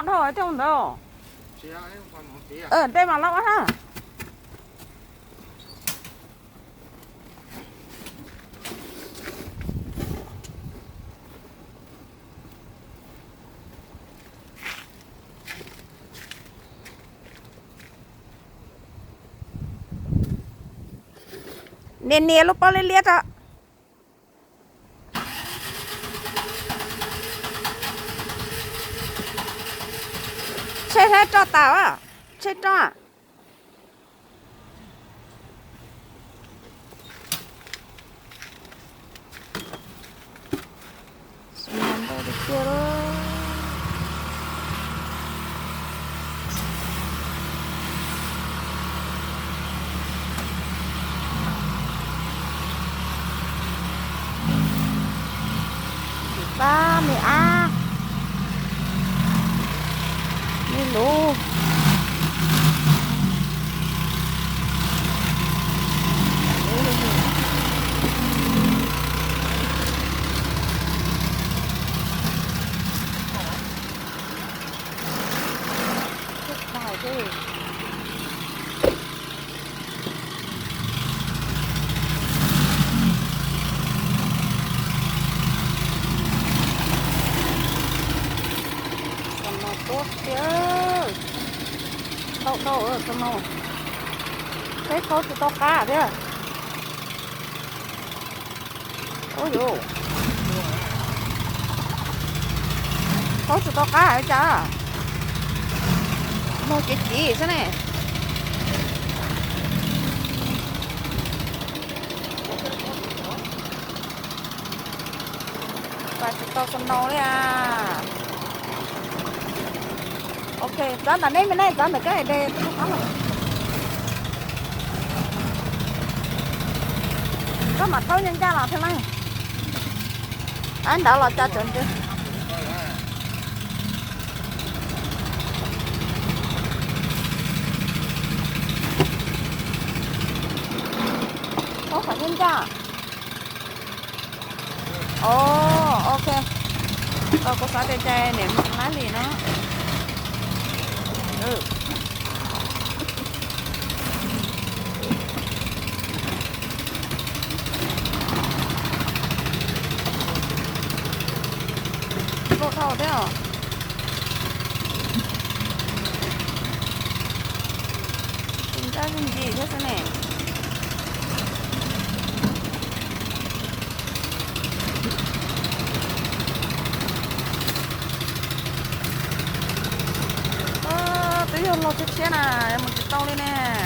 lọt thôi chứ không đâu. Chị em còn một tí à? Đây mà lọt ha. Nè lúc bao lên liệt ạ. Chết hết cho tao à. Chết cho à. Xem đâu được kia đó. Ba mẹ à. Mẹ lù. Thích bài thế. Tốt chứ. Đâu ở trong nào. Thế thôi thì to cá thế à. Ôi dồi. Thôi thì to cá hả cha. Mua cái gì thế này. Và thì to con nâu đấy à. Ok, dán ở đây bên này, dán ở cái này đây. Có mặt tôi nhân ra là thế này. Anh đã là cha chuẩn chưa? Có phải nhân ra? Ồ, ok. Tôi có xóa tay che để mặc lá gì nó. Bộ thầu thế hả? Tính ra cái gì thế này? Tí hơn lột chiếc xe nè, em một chiếc tông lên nè.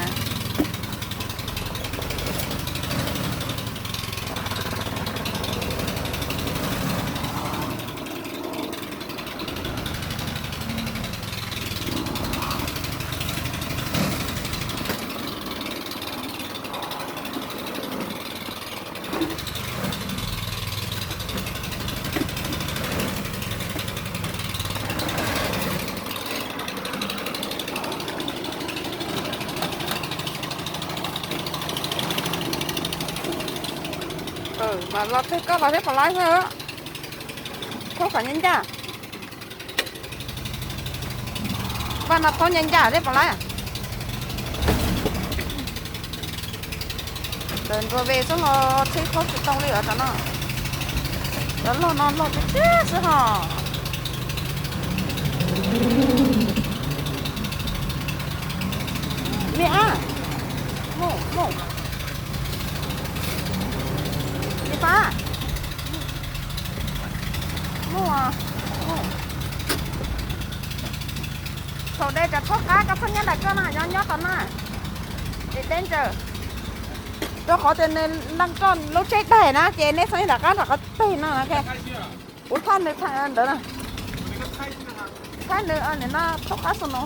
Mà lọt thế có lọt thế còn lái thôi á. Không phải nhân ra. Và nó có nhân ra thế còn lái à. Đừng vừa về xong nó thấy không chịu tông đi ở cho nó. Đó là nó cái chết rồi hả. Mẹ à. Mổ. Đi phá. Mổ à. Sau đây cả thuốc cá phân nhất là cho này nhó tao nè. Để tên chờ. Tôi có tên năng con lâu chết đây nè, chị nên thấy là cá là có tên nó kìa. Ủa than được thằng đó nè. Than được nên nó thuốc cá xong nó.